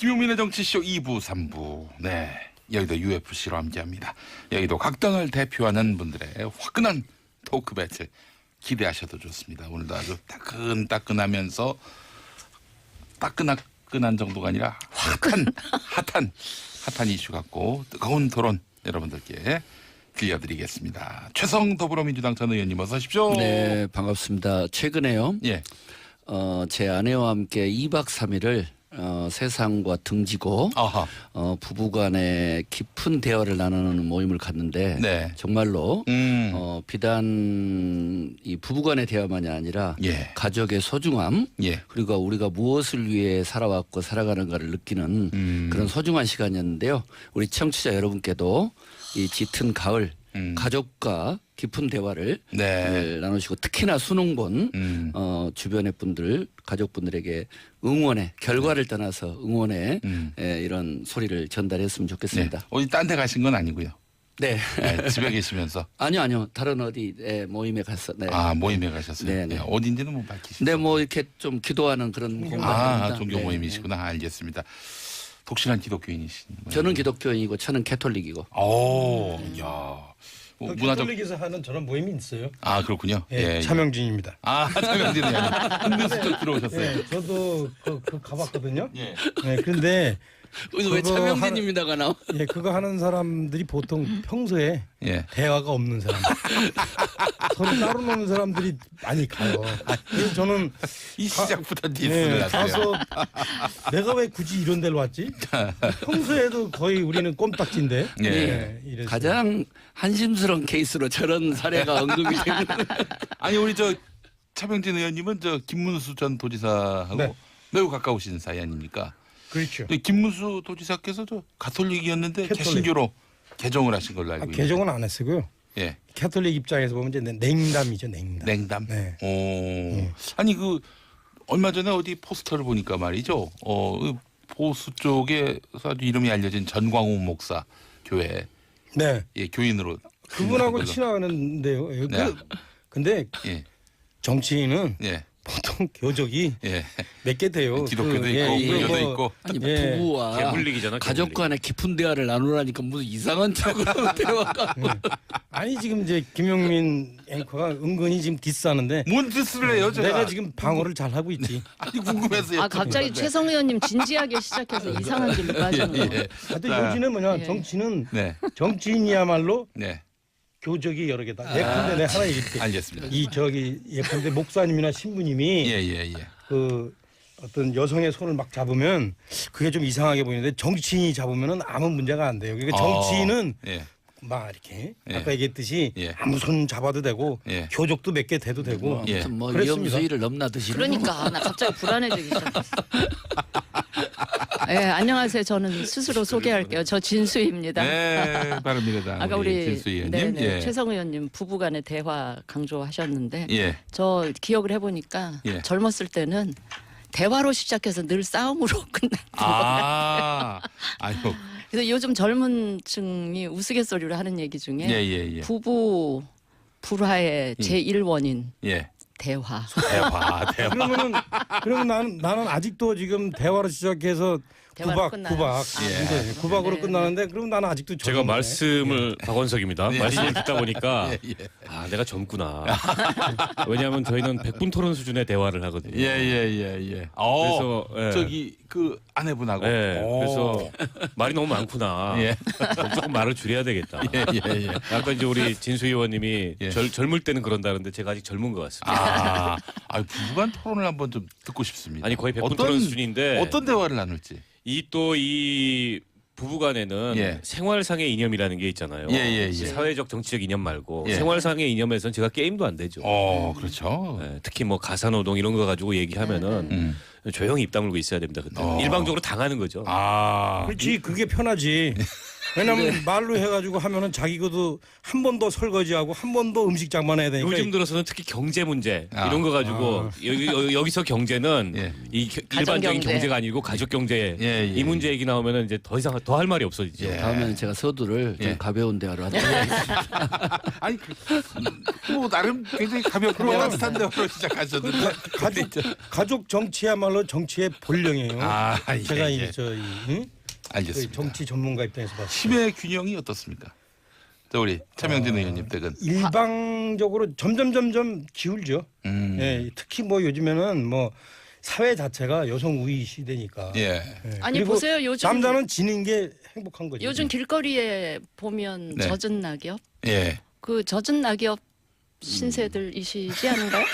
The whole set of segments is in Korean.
김용민의 정치쇼 2부, 3부. 네, 여의도 UFC로 함께합니다. 여의도 각당을 대표하는 분들의 화끈한 토크 배틀 기대하셔도 좋습니다. 오늘도 아주 따끈따끈하면서 따끈한 정도가 아니라 핫한 이슈 갖고 뜨거운 토론 여러분들께 들려드리겠습니다. 최성 더불어민주당 전 의원님 어서 오십시오. 네, 반갑습니다. 최근에요. 예. 제 아내와 함께 2박 3일을 세상과 등지고 아하. 부부간의 깊은 대화를 나누는 모임을 갔는데 네. 정말로 비단 이 부부간의 대화만이 아니라 예. 가족의 소중함 예. 그리고 우리가 무엇을 위해 살아왔고 살아가는가를 느끼는 그런 소중한 시간이었는데요. 우리 청취자 여러분께도 이 짙은 가을 가족과 깊은 대화를 네. 나누시고 특히나 수능본 주변의 분들 가족분들에게 응원의 결과를 떠나서 응원의 이런 소리를 전달했으면 좋겠습니다. 네. 어디 딴 데 가신 건 아니고요. 네. 네, 집에 계시면서. 아니요. 다른 어디 모임에 갔어. 네. 아, 모임에 가셨어요. 네, 네. 네. 어딘지는 못 밝히시죠. 네, 뭐 이렇게 좀 기도하는 그런 공간입니다. 종교 네. 모임이시구나. 알겠습니다. 독실한 기독교인이신 거예요. 저는 기독교인이고 저는 캐톨릭이고. 오, 야. 문화적. 캐톨릭에서 하는 저런 모임이 있어요. 아, 그렇군요. 예, 차명진입니다. 아, 차명진 의원님. 은근슬쩍 들어오셨어요. 예, 저도 그 가봤거든요. 예. 예, 그런데 왜 그거 차명진입니다가 나와? 예, 그거 하는 사람들이 보통 평소에 예. 대화가 없는 사람, 서로 따로 노는 사람들이 많이 가요. 그래서 저는 이 시작부터 디스를 예, 하세요. 가서 내가 왜 굳이 이런 데로 왔지? 평소에도 거의 우리는 꼼딱지인데. 예. 이래서. 가장 한심스러운 케이스로 저런 사례가 언급이 되는 아니, 우리 저 차명진 의원님은 저 김문수 전 도지사하고 네. 매우 가까우신 사이 아닙니까? 그렇죠. 김문수 도지사께서 저 가톨릭이었는데 캐톨릭. 개신교로 개종을 하신 걸로 알고 있는데. 개종은 안 했고요. 예. 캐톨릭 입장에서 보면 이제 냉담이죠, 냉담. 냉담. 네. 오. 아니 그 얼마 전에 어디 포스터를 보니까 말이죠. 그 보수 쪽에서 아주 이름이 알려진 전광훈 목사 교회 네. 예, 교인으로 그분하고 걸로. 친하는데요. 네. 근데 예. 정치인은 예. 보통 교적이 예. 몇 개 돼요. 기독교도 예, 있고 이거 불교도 뭐 있고. 아니 예. 부부와 개불릭이잖아, 가족 개불릭. 간의 깊은 대화를 나누라니까 무슨 이상한 쪽으로 대화가 아니 지금 이제 김용민 앵커가 은근히 지금 디스하는데 뭔 뜻을 해요, 제가? 내가 지금 방어를 잘 하고 있지. 아니 궁금해서요. 아 갑자기 최성 의원님 진지하게 시작해서 이상한 길로 빠지는 거. 예. 하여튼 자, 요지는 뭐냐 예. 정치는 네. 정치인이야말로 네. 교적이 여러 개다. 예컨대 내가 하나 얘기할게. 알겠습니다. 이 저기 예컨대 목사님이나 신부님이 예. 그 어떤 여성의 손을 막 잡으면 그게 좀 이상하게 보이는데 정치인이 잡으면은 아무 문제가 안 돼요. 그러니까 정치인은 예. 막 이렇게 예. 아까 얘기했듯이 예. 아무 손 잡아도 되고 예. 교적도 몇 개 돼도 되고 예. 아무튼 뭐 그랬습니다. 위험수위를 넘나드시는 그러니까 나 갑자기 불안해지기 시작했어. 예, 안녕하세요. 저는 스스로 소개할게요. 저 진수입니다. 네, 바릅니다. 아까 우리 진수 의원님. 예. 최성 의원님 부부간의 대화 강조하셨는데 예. 저 기억을 해보니까 예. 젊었을 때는 대화로 시작해서 늘 싸움으로 끝났던 거. 아유. 그래서 요즘 젊은 층이 우스갯소리로 하는 얘기 중에 예. 부부 불화의 제1원인 예. 대화. 대화. 그러면 나는 아직도 지금 대화로 시작해서 대화로 구박 끝나요? 구박 예. 구박으로 네, 끝나는데 그럼 나는 아직도 제가 젊은데. 말씀을 박원석입니다. 말씀을 듣다 보니까 예. 아 내가 젊구나. 왜냐하면 저희는 100분 토론 수준의 대화를 하거든요. 예. 그래서, 예. 저기 그 아내분하고. 네, 오. 그래서 말이 너무 많구나. 예. 조금 말을 줄여야 되겠다. 예. 아까 이제 우리 진수 의원님이 예. 젊을 때는 그런다는데 제가 아직 젊은 것 같습니다. 부부간 토론을 한번 좀 듣고 싶습니다. 아니 거의 100분 토론 수준인데 어떤 대화를 나눌지. 이 부부간에는 예. 생활상의 이념이라는 게 있잖아요. 예. 사회적 정치적 이념 말고 예. 생활상의 이념에서는 제가 게임도 안 되죠. 그렇죠. 네, 특히 뭐 가사노동 이런 거 가지고 얘기하면은 조용히 입 다물고 있어야 됩니다. 그때 일방적으로 당하는 거죠. 그렇지 그게 편하지. 왜냐면 말로 해가지고 하면은 자기도 한 번 더 설거지하고 한 번 더 음식 장만해야 되니까. 요즘 들어서는 특히 경제 문제 이런 거 가지고 여기서 경제는 예. 일반적인 경제. 경제가 아니고 가족 경제 예, 예, 이 문제 얘기 나오면은 이제 더 이상 더 할 말이 없어지죠. 예. 다음에는 제가 서두를 좀 예. 가벼운 대화로 하도록 하겠습니다. 아니 뭐 나름 굉장히 가볍고 따뜻한 대화로 시작하셨는데 가족 정치야말로 정치의 본령이에요. 예, 제가 예. 응? 알겠습니다. 정치 전문가 입장에서 봤을 때 힘의 균형이 어떻습니까? 자 우리 차명진 의원님 댁은 일방적으로 점점 기울죠. 예, 특히 뭐 요즘에는 뭐 사회 자체가 여성 우위 시대니까. 예. 예. 아니 그리고 보세요. 요즘 남자는 지는 게 행복한 거죠. 요즘 길거리에 보면 네. 젖은 낙엽, 예. 그 젖은 낙엽 신세들이시지 않은가요?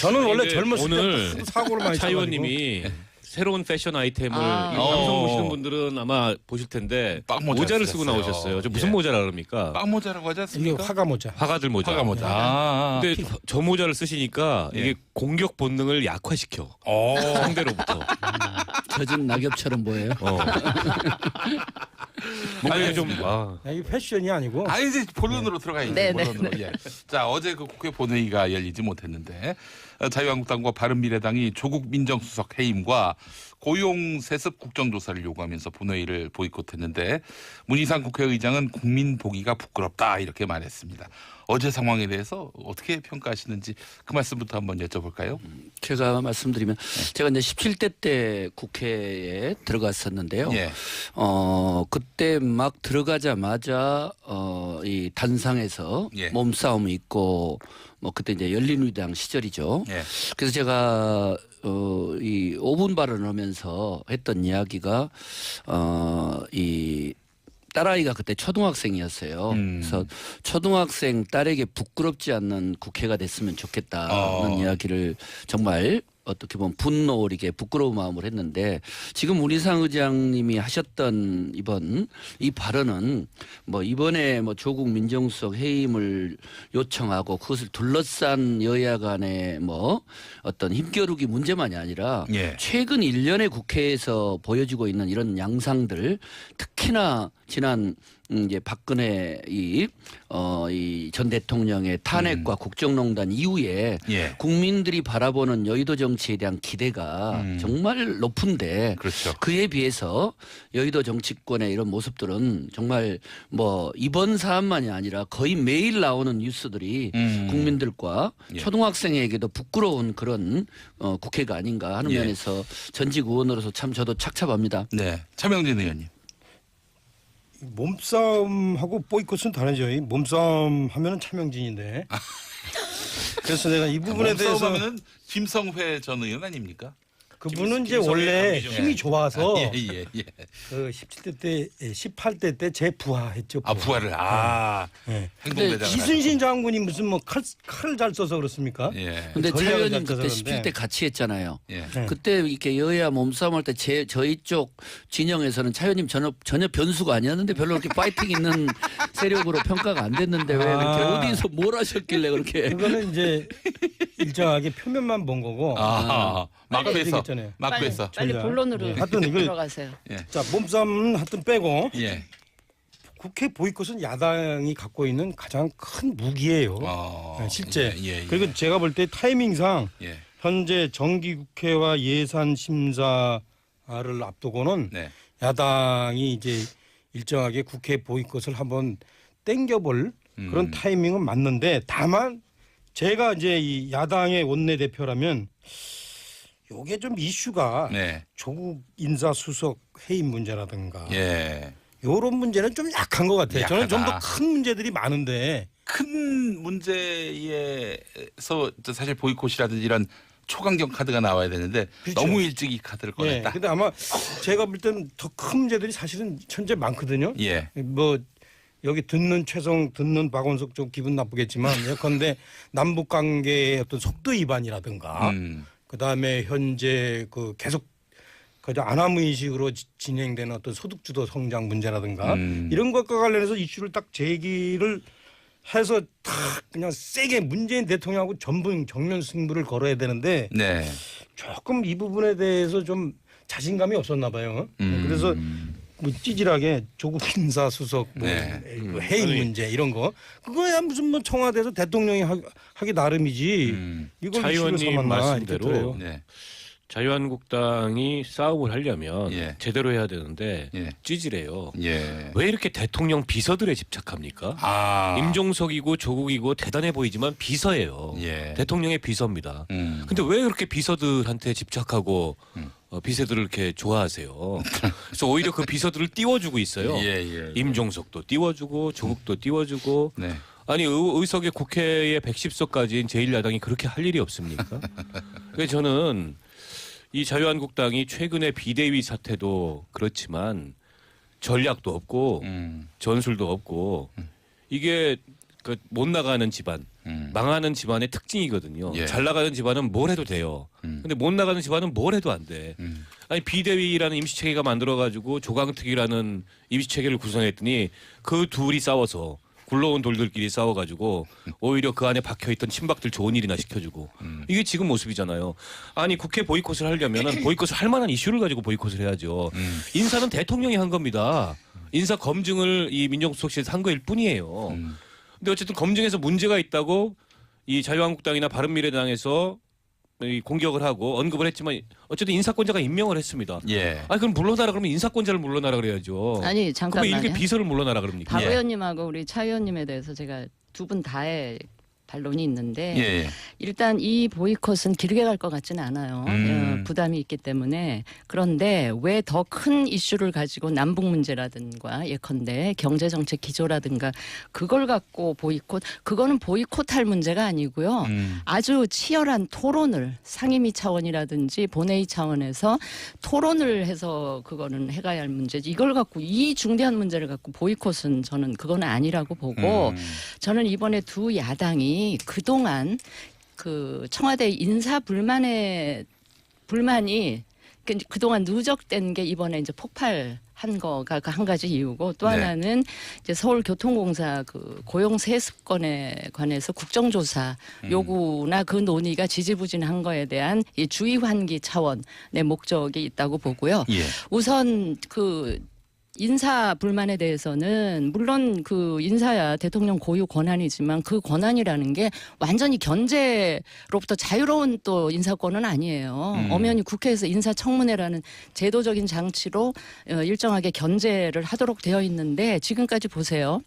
저는 원래 이제 젊었을 오늘 때 사고를 많이 차 쳐가지고. 의원님이 새로운 패션 아이템을 아. 이 방송 보시는 분들은 아마 보실 텐데 빵모자 모자를 쓰고 쓰셨어요. 나오셨어요. 저 무슨 예. 모자라 그럽니까? 빵모자라고 하지 이게 않습니까? 화가 모자. 화가들 모자. 화가 모자. 근데 저 모자를 쓰시니까 예. 이게 공격 본능을 약화시켜 어. 상대로부터. 젖은 낙엽처럼 보여요. 뭔가 좀 이게 패션이 아니고 아 이제 본론으로 들어가야죠. 네, 본론으로. 예. 자 어제 그 국회 본회의가 열리지 못했는데 자유한국당과 바른미래당이 조국 민정수석 해임과 고용세습 국정조사를 요구하면서 본회의를 보이콧했는데 문희상 국회의장은 국민 보기가 부끄럽다 이렇게 말했습니다. 어제 상황에 대해서 어떻게 평가하시는지 그 말씀부터 한번 여쭤볼까요? 제가 말씀드리면 제가 이제 17대 때 국회에 들어갔었는데요. 예. 그때 막 들어가자마자 이 단상에서 예. 몸싸움이 있고 뭐 그때 이제 열린우리당 시절이죠. 예. 그래서 제가 이 5분 발언을 하면서 했던 이야기가 이 딸아이가 그때 초등학생이었어요. 그래서 초등학생 딸에게 부끄럽지 않는 국회가 됐으면 좋겠다는 이야기를 정말 어떻게 보면 분노 어리게 부끄러운 마음을 했는데 지금 문희상 의장님이 하셨던 이 발언은 뭐 이번에 뭐 조국 민정수석 해임을 요청하고 그것을 둘러싼 여야 간의 뭐 어떤 힘겨루기 문제만이 아니라 예. 최근 1년의 국회에서 보여지고 있는 이런 양상들 특히나 지난 이제 박근혜 이 전 대통령의 탄핵과 국정농단 이후에 예. 국민들이 바라보는 여의도 정치에 대한 기대가 정말 높은데 그렇죠. 그에 비해서 여의도 정치권의 이런 모습들은 정말 뭐 이번 사안만이 아니라 거의 매일 나오는 뉴스들이 국민들과 예. 초등학생에게도 부끄러운 그런 국회가 아닌가 하는 예. 면에서 전직 의원으로서 참 저도 착잡합니다. 네. 차명진 의원님. 몸싸움하고 보이콧은 다르죠. 이 몸싸움 하면은 차명진인데. 그래서 내가 이 부분에 대해서 몸싸움하면은 김성회 전 의원 아닙니까? 그분은 이제 김성회 원래 당기죠. 힘이 좋아서 예. 그 17대 때 18대 때 재부하했죠. 아 부활을 예. 행동대장. 이순신 장군이 무슨 뭐 칼을 잘 써서 그렇습니까? 예. 근데 차 전략을 의원님 잘 그때 짜서 그런데. 17대 같이 했잖아요. 예. 네. 그때 이렇게 여야 몸싸움할 때 저희 쪽 진영에서는 차 의원님 전혀 변수가 아니었는데 별로 그렇게 파이팅 있는 세력으로 평가가 안 됐는데 왜 이렇게 어디서 뭘 하셨길래 그렇게 그거는 이제 일정하게 표면만 본 거고. 마크에서 얘기했잖아요. 마크에서. 빨리 저희가. 본론으로 예. 하여튼 이걸- 들어가세요. 자 몸싸움은 하여튼 빼고 예. 국회 보이콧은 야당이 갖고 있는 가장 큰 무기예요. 네, 실제. 예. 그리고 제가 볼 때 타이밍상 예. 현재 정기국회와 예산심사를 앞두고는 네. 야당이 이제 일정하게 국회 보이콧을 한번 땡겨볼 그런 타이밍은 맞는데 다만 제가 이제 이 야당의 원내대표라면 요게 좀 이슈가 네. 조국 인사수석 해임 문제라든가 예. 요런 문제는 좀 약한 것 같아요. 저는 좀 더 약하다. 큰 문제들이 많은데 큰 문제에서 사실 보이콧이라든지 이런 초강경 카드가 나와야 되는데 그렇죠. 너무 일찍 이 카드를 예. 꺼냈다. 근데 아마 제가 볼 때는 더 큰 문제들이 사실은 현재 많거든요. 예. 뭐 여기 듣는 박원석 좀 기분 나쁘겠지만 예컨대 남북 관계의 어떤 속도 위반이라든가 그다음에 현재 그 계속 그저 안함의식으로 진행되는 어떤 소득주도 성장 문제라든가 이런 것과 관련해서 이슈를 딱 제기를 해서 딱 그냥 세게 문재인 대통령하고 전분 정면 승부를 걸어야 되는데 네. 조금 이 부분에 대해서 좀 자신감이 없었나 봐요. 그래서 뭐 찌질하게 조국 인사수석 뭐 네. 해임 아니, 문제 이런 거 그거야 무슨 뭐 청와대에서 대통령이 하기 나름이지 이걸 차 이슈로 의원님 삼았나 이렇게 말씀대로 들어요. 네. 자유한국당이 싸움을 하려면 예. 제대로 해야 되는데 예. 찌질해요. 예. 왜 이렇게 대통령 비서들에 집착합니까? 아. 임종석이고 조국이고 대단해 보이지만 비서예요. 예. 대통령의 비서입니다. 음. 근데 왜 그렇게 비서들한테 집착하고 비서들을 이렇게 좋아하세요? 그래서 오히려 그 비서들을 띄워주고 있어요. 예. 임종석도 띄워주고 조국도 띄워주고 네. 아니 의석의 국회에 110석까지인 제1야당이 그렇게 할 일이 없습니까? 그래서 저는 이 자유한국당이 최근에 비대위 사태도 그렇지만 전략도 없고 전술도 없고 이게 그 못 나가는 집안 망하는 집안의 특징이거든요. 예. 잘 나가는 집안은 뭘 해도 돼요. 근데 못 나가는 집안은 뭘 해도 안 돼. 아니 비대위라는 임시체계가 만들어가지고 조강특위라는 임시체계를 구성했더니 그 둘이 싸워서 굴러온 돌들끼리 싸워가지고 오히려 그 안에 박혀있던 친박들 좋은 일이나 시켜주고 이게 지금 모습이잖아요. 아니 국회 보이콧을 하려면은 보이콧을 할 만한 이슈를 가지고 보이콧을 해야죠. 인사는 대통령이 한 겁니다. 인사 검증을 이 민정수석실에서 한 거일 뿐이에요. 근데 어쨌든 검증에서 문제가 있다고 이 자유한국당이나 바른미래당에서 이 공격을 하고 언급을 했지만 어쨌든 인사권자가 임명을 했습니다. 예. 아니 그럼 물러나라 그러면 인사권자를 물러나라 그래야죠. 아니 그러면 잠깐만요. 이렇게 비서를 물러나라 그럽니까? 박 예. 의원님하고 우리 차 의원님에 대해서 제가 두 분 다의 반론이 있는데 예. 일단 이 보이콧은 길게 갈 것 같지는 않아요. 부담이 있기 때문에. 그런데 왜 더 큰 이슈를 가지고 남북 문제라든가 예컨대 경제정책 기조라든가 그걸 갖고 보이콧 그거는 보이콧할 문제가 아니고요. 아주 치열한 토론을 상임위 차원이라든지 본회의 차원에서 토론을 해서 그거는 해가야 할 문제지. 이걸 갖고 이 중대한 문제를 갖고 보이콧은 저는 그거는 아니라고 보고 저는 이번에 두 야당이 그동안 그 청와대 인사 불만이 그동안 누적된 게 이번에 이제 폭발한 거가 그 한 가지 이유고 또 네. 하나는 이제 서울교통공사 그 고용 세습권에 관해서 국정조사 요구나 그 논의가 지지부진한 거에 대한 이 주의 환기 차원의 목적이 있다고 보고요. 예. 우선 그 인사 불만에 대해서는 물론 그 인사야 대통령 고유 권한이지만 그 권한이라는 게 완전히 견제로부터 자유로운 또 인사권은 아니에요. 엄연히 국회에서 인사청문회라는 제도적인 장치로 일정하게 견제를 하도록 되어 있는데 지금까지 보세요.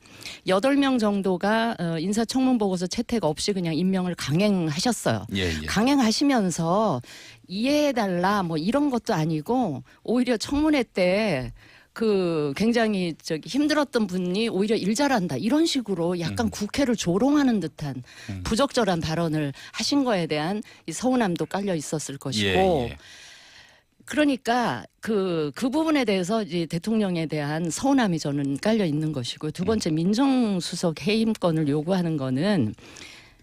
8명 정도가 인사청문 보고서 채택 없이 그냥 임명을 강행하셨어요. 예. 강행하시면서 이해해달라 뭐 이런 것도 아니고 오히려 청문회 때 그 굉장히 저기 힘들었던 분이 오히려 일 잘한다 이런 식으로 약간 국회를 조롱하는 듯한 부적절한 발언을 하신 거에 대한 이 서운함도 깔려 있었을 것이고 예. 그러니까 그 부분에 대해서 이제 대통령에 대한 서운함이 저는 깔려 있는 것이고 두 번째 민정수석 해임권을 요구하는 거는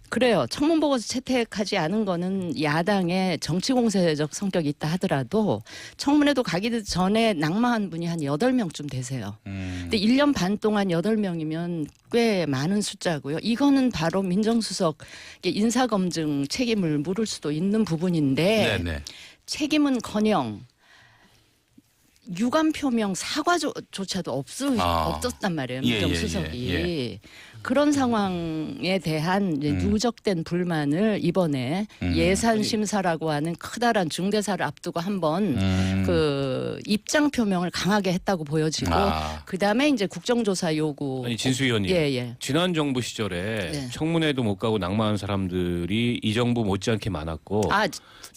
그래요. 청문보고서 채택하지 않은 거는 야당의 정치공세적 성격이 있다 하더라도 청문회도 가기 전에 낙마한 분이 한 8명쯤 되세요. 근데 1년 반 동안 8명이면 꽤 많은 숫자고요. 이거는 바로 민정수석 인사검증 책임을 물을 수도 있는 부분인데 네네. 책임은커녕 유감 표명 사과조차도 없었단 말이에요. 예, 민정수석이. 예. 그런 상황에 대한 이제 누적된 불만을 이번에 예산 심사라고 하는 커다란 중대사를 앞두고 한번 그 입장 표명을 강하게 했다고 보여지고 그다음에 이제 국정조사 요구. 아니 진수 의원님. 예. 지난 정부 시절에 네. 청문회도 못 가고 낙마한 사람들이 이 정부 못지않게 많았고 아,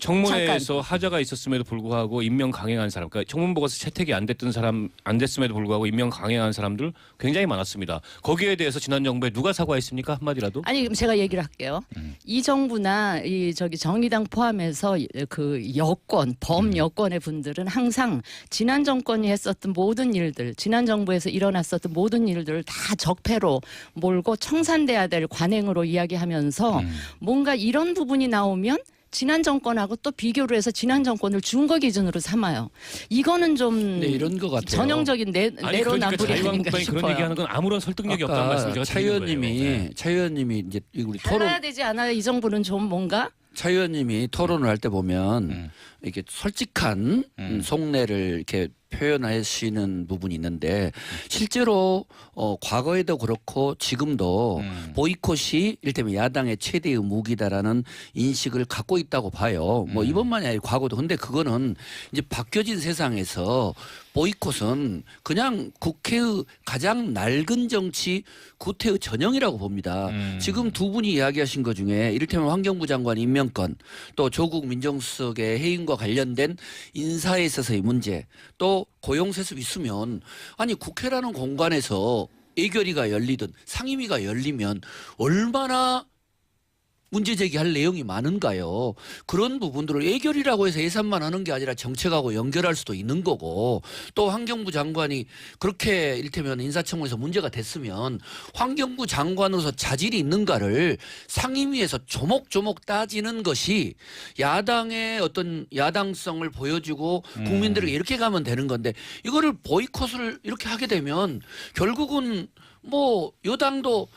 청문회에서 하자가 있었음에도 불구하고 임명 강행한 사람, 그러니까 청문 보고서 채택이 안 됐음에도 불구하고 임명 강행한 사람들 굉장히 많았습니다. 거기에 대해서 지난 정부에 누가 사과했습니까? 한마디라도? 아니 그럼 제가 얘기를 할게요. 이 정부나 이 저기 정의당 포함해서 그 여권 범 여권의 분들은 항상 지난 정권이 했었던 모든 일들, 지난 정부에서 일어났었던 모든 일들을 다 적폐로 몰고 청산돼야 될 관행으로 이야기하면서 뭔가 이런 부분이 나오면 지난 정권하고 또 비교를 해서 지난 정권을 준거 기준으로 삼아요. 이거는 좀 네, 이런 것 같아요. 전형적인 아니 내로남불이 그러니까 아닌가 자유한국당이 싶어요. 그런 얘기하는 건 아무런 설득력이 없다는 말씀 제가 차 드리는 의원님이 거예요. 네. 차 의원님이 이제 우리 토론 달라야 되지 않아요? 이 정부는 좀 뭔가? 차 의원님이 토론을 할 때 보면 이렇게 솔직한 속내를 이렇게 표현하시는 부분이 있는데 실제로 과거에도 그렇고 지금도 보이콧이 이를테면 야당의 최대의 무기다라는 인식을 갖고 있다고 봐요. 뭐 이번만이 아니라 과거도. 근데 그거는 이제 바뀌어진 세상에서 보이콧은 그냥 국회의 가장 낡은 정치 구태의 전형이라고 봅니다. 지금 두 분이 이야기하신 것 중에 이를테면 환경부 장관 임명권 또 조국 민정수석의 해임과 관련된 인사에 있어서의 문제 또 고용세습 있으면 아니 국회라는 공간에서 예결위가 열리든 상임위가 열리면 얼마나 문제 제기할 내용이 많은가요? 그런 부분들을 예결이라고 해서 예산만 하는 게 아니라 정책하고 연결할 수도 있는 거고 또 환경부 장관이 그렇게 이를테면 인사청문회에서 문제가 됐으면 환경부 장관으로서 자질이 있는가를 상임위에서 조목조목 따지는 것이 야당의 어떤 야당성을 보여주고 국민들에게 이렇게 가면 되는 건데 이거를 보이콧을 이렇게 하게 되면 결국은 뭐 여당도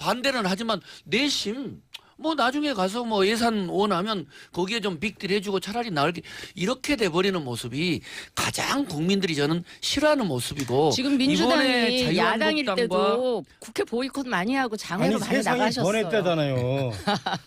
반대는 하지만 내심 뭐 나중에 가서 뭐 예산 원하면 거기에 좀 빅딜 해주고 차라리 나을게 이렇게 돼버리는 모습이 가장 국민들이 저는 싫어하는 모습이고 지금 민주당이 야당일 때도 국회 보이콧 많이 하고 장외로 아니 많이 세상이 나가셨어요. 변했다잖아요.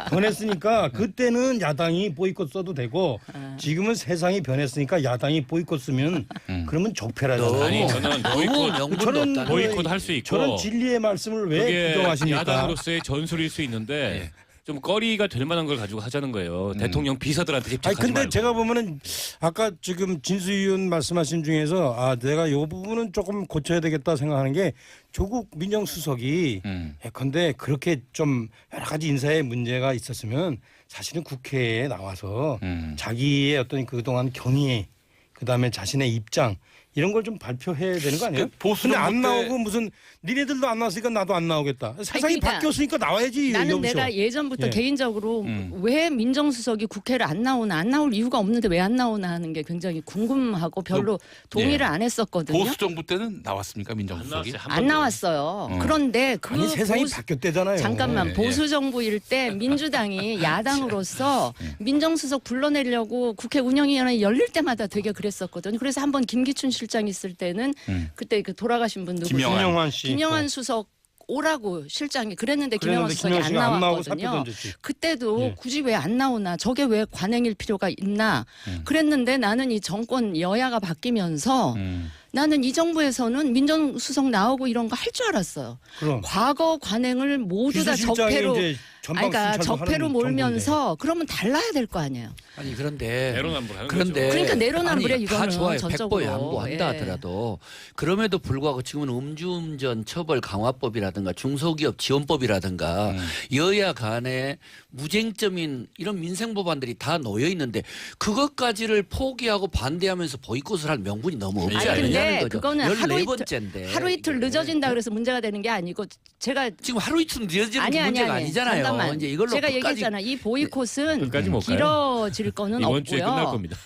변했으니까 그때는 야당이 보이콧 써도 되고 지금은 세상이 변했으니까 야당이 보이콧 쓰면 그러면 적폐라잖아요. 아니 저는 보이콧 명분도 저는 없다. 보이콧 할 수 있고 저런 진리의 말씀을 왜 그게 부정하십니까? 야당으로서의 전술일 수 있는데 좀 거리가 될 만한 걸 가지고 하자는 거예요. 대통령 비서들한테 아니 집착하지 근데 말고. 제가 보면은 아까 지금 진수 의원 말씀하신 중에서 내가 이 부분은 조금 고쳐야 되겠다 생각하는 게 조국 민정수석이 예컨대 그렇게 좀 여러 가지 인사에 문제가 있었으면 사실은 국회에 나와서 자기의 어떤 그동안 경위 그다음에 자신의 입장 이런 걸 좀 발표해야 되는 거 아니에요? 그 보수 근데 안 정부 때- 나오고 무슨 니네들도 안 나왔으니까 나도 안 나오겠다. 세상이 그러니까 바뀌었으니까 나와야지. 나는 여보시오. 내가 예전부터 예. 개인적으로 왜 민정수석이 국회를 안 나올 이유가 없는데 왜 안 나오나 하는 게 굉장히 궁금하고 별로 동의를 안 했었거든요. 보수 정부 때는 나왔습니까 안 민정수석이? 나왔어요. 안 나왔어요. 그런데 그 아니 세상이 보수- 바뀌었대잖아요. 잠깐만 예, 보수 정부일 때 민주당이 야당으로서 민정수석 불러내려고 국회 운영위원회 열릴 때마다 되게 그랬었거든요. 그래서 한번 김기춘 실장 있을 때는 그때 그 돌아가신 분 누구세요? 김영환 씨. 김영환 수석 오라고 실장이 그랬는데 김영환 그랬는데 수석이 안 김영환 씨가 안 나오고 사표 나왔거든요. 던졌지. 그때도 예. 굳이 왜 안 나오나 저게 왜 관행일 필요가 있나 그랬는데 나는 이 정권 여야가 바뀌면서 나는 이 정부에서는 민정수석 나오고 이런 거 할 줄 알았어요. 그럼 과거 관행을 모두 다 비서실장이 적폐로 이제 전방 그러니까 순찰도 적폐로 하는 몰면서 그러면 달라야 될 거 아니에요. 아니 그런데 내로남불하는 그런데 거죠. 그러니까 내로남불이야, 아니, 다 이거는 좋아요. 전적으로. 백보 양보한다 예. 하더라도 그럼에도 불구하고 지금은 음주운전 처벌 강화법이라든가 중소기업 지원법이라든가 여야 간에 무쟁점인 이런 민생 법안들이 다 놓여 있는데 그것까지를 포기하고 반대하면서 보이콧을 할 명분이 너무 없지 아니 않느냐는 근데 거죠. 그거는 하루 이틀 14번째인데 하루 이틀 늦어진다 그래서 문제가 되는 게 아니고 제가 지금 하루 이틀 늦어지는 아니 문제가 아니잖아요. 잠깐만. 이제 이걸로 제가 끝까지 얘기했잖아. 이 보이콧은 끝까지 못 가요. 길어질 거는 이번 주에 끝날 없고요. 겁니다.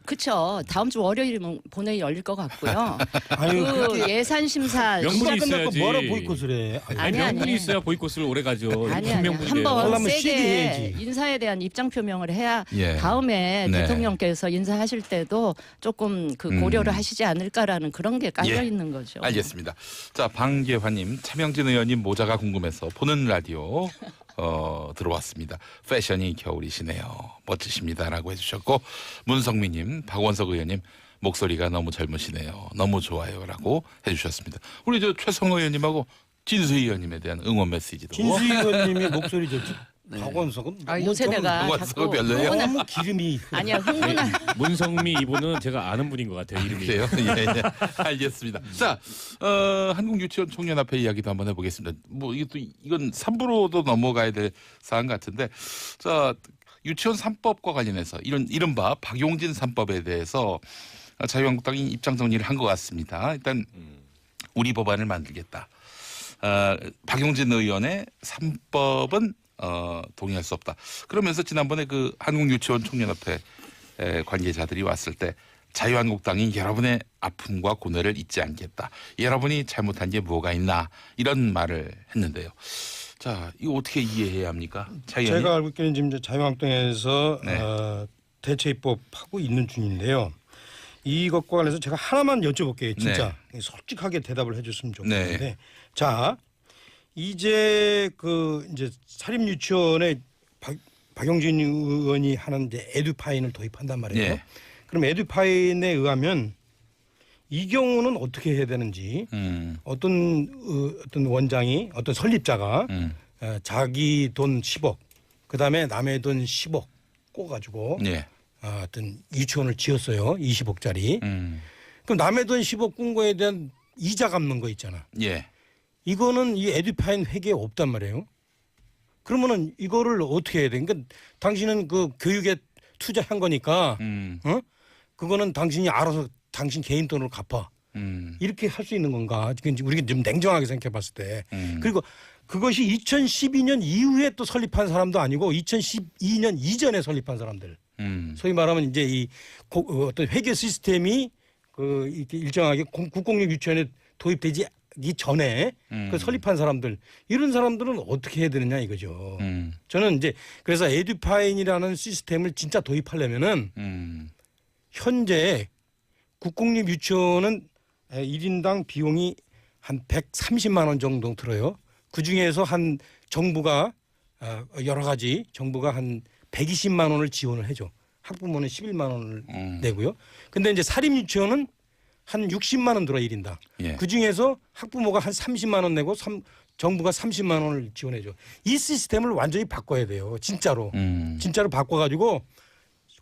그렇죠. 다음 주 월요일이면 본회의 열릴 것 같고요. 아유, 그 그렇게 예산 심사 명분이 수사 끝났고 있어야지. 뭐라 보이콧을 해. 아니, 명분이 아니. 있어야 보이콧을 오래 가죠. 아니 명분인데요. 한번 하려면 시기 세게 해야지. 인사에 대한 입장 표명을 해야 예. 다음에 네. 대통령께서 인사하실 때도 조금 그 고려를 하시지 않을까라는 그런 게 깔려 예. 있는 거죠. 알겠습니다. 자 방계환님, 차명진 의원님 모자가 궁금해서 보는 라디오 들어왔습니다. 패션이 겨울이시네요. 멋지십니다라고 해주셨고 문성민님, 박원석 의원님 목소리가 너무 젊으시네요. 너무 좋아요라고 해주셨습니다. 우리 저 최성 의원님하고 진수 의원님에 대한 응원 메시지도. 진수 의원님이 목소리 좋지. 박원석은 아, 뭐 요새 좀 내가 박원석은 자꾸 별로예요? 너무 기름이 아니야 흥분한 문성미 이분은 제가 아는 분인 것 같아요. 이름이. 그래요? 예, 예. 알겠습니다. 자, 한국유치원 총연합회 이야기도 한번 해보겠습니다. 뭐 이건 3부로도 넘어가야 될 사안 같은데, 자 유치원 3법과 관련해서 이른바 박용진 3법에 대해서 자유한국당이 입장 정리를 한 것 같습니다. 일단 우리 법안을 만들겠다. 박용진 의원의 3법은 동의할 수 없다. 그러면서 지난번에 그 한국유치원 총연합회 관계자들이 왔을 때 자유한국당이 여러분의 아픔과 고뇌를 잊지 않겠다. 여러분이 잘못한 게 뭐가 있나 이런 말을 했는데요. 자, 이거 어떻게 이해해야 합니까? 차 의원님? 제가 알고 있기는 지금 이제 자유한국당에서 네. 대체 입법하고 있는 중인데요. 이것과 관련해서 제가 하나만 여쭤볼게요. 진짜 솔직하게 대답을 해줬으면 좋겠는데, 네. 자 이제 이제 사립유치원에 박용진 의원이 하는 이제 에듀파인을 도입한단 말이에요. 예. 그럼 에듀파인에 의하면 이 경우는 어떻게 해야 되는지 어떤 원장이 어떤 설립자가 자기 돈 10억 그다음에 남의 돈 10억 꿔가지고 예. 어떤 유치원을 지었어요. 20억짜리. 그럼 남의 돈 10억 꾼 거에 대한 이자 갚는 거 있잖아. 예. 이거는 이 에듀파인 회계에 없단 말이에요. 그러면은 이거를 어떻게 해야 돼? 그러니까 당신은 그 교육에 투자한 거니까 어? 그거는 당신이 알아서 당신 개인 돈으로 갚아. 이렇게 할 수 있는 건가? 우리가 좀 냉정하게 생각해 봤을 때. 그리고 그것이 2012년 이후에 또 설립한 사람도 아니고 2012년 이전에 설립한 사람들. 소위 말하면 이제 이 어떤 회계 시스템이 이렇게 일정하게 국공립 유치원에 도입되지 전에 그 설립한 사람들 이런 사람들은 어떻게 해야 되느냐 이거죠. 저는 이제 그래서 에듀파인이라는 시스템을 진짜 도입하려면은 현재 국공립 유치원은 1인당 비용이 한 130만 원 정도 들어요. 그 중에서 한 정부가 여러 가지 정부가 한 120만 원을 지원을 해줘. 학부모는 11만 원을 내고요. 근데 이제 사립 유치원은 한 60만 원 들어 1인당. 예. 그 중에서 학부모가 한 30만 원 내고 정부가 30만 원을 지원해 줘. 이 시스템을 완전히 바꿔야 돼요. 진짜로. 진짜로 바꿔 가지고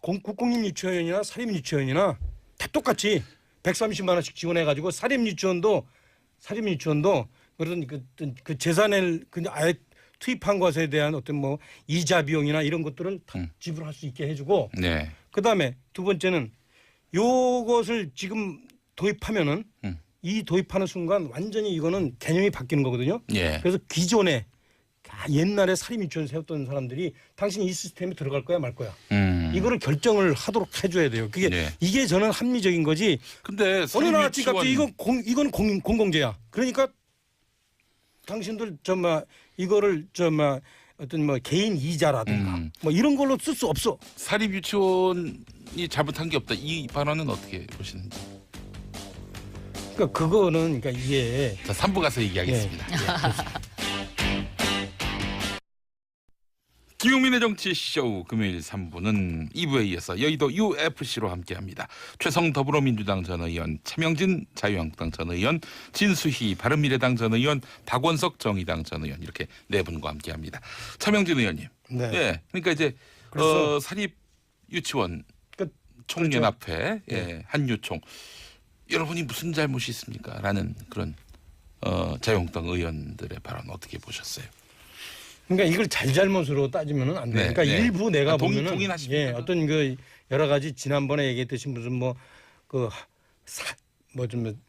국공립 유치원이나 사립 유치원이나 다 똑같이 130만 원씩 지원해 가지고 사립 유치원도 그런 그 재산을 아예 투입한 것에 대한 어떤 뭐 이자 비용이나 이런 것들을 다 지불할 수 있게 해주고 네. 그다음에 두 번째는 요것을 지금 도입하면은 이 도입하는 순간 완전히 이거는 개념이 바뀌는 거거든요. 예. 그래서 기존에 옛날에 사립 유치원 세웠던 사람들이 당신이 이 시스템에 들어갈 거야 말 거야. 이거를 결정을 하도록 해줘야 돼요. 그게 네. 이게 저는 합리적인 거지. 근데 어느 나라 집 갑자기 사립유치원 이건 공공재야. 그러니까 당신들 이거를 어떤 뭐 개인 이자라든가 뭐 이런 걸로 쓸 수 없어. 사립유치원이 잘못한 게 없다. 이 발언은 어떻게 보시는지. 그러니까 그거는 그러니까 이게 자, 3부 가서 얘기하겠습니다. 김용민의 정치쇼 금요일 3부는 2부에 이어서 여의도 UFC로 함께합니다. 최성 더불어민주당 전 의원, 최명진 자유한국당 전 의원, 진수희 바른미래당 전 의원, 박원석 정의당 전 의원 이렇게 네 분과 함께합니다. 최명진 의원님. 네. 예, 그러니까 이제 그래서 사립 유치원 그러니까 총연합회 예, 한유총 여러분이 무슨 잘못이 있습니까?라는 그런 자유한국당 의원들의 발언 어떻게 보셨어요? 그러니까 이걸 잘잘못으로 따지면은 안 돼. 네, 그러니까 네. 일부 내가 보면은 동의하십니까? 예, 어떤 그 여러 가지 지난번에 얘기했듯이 무슨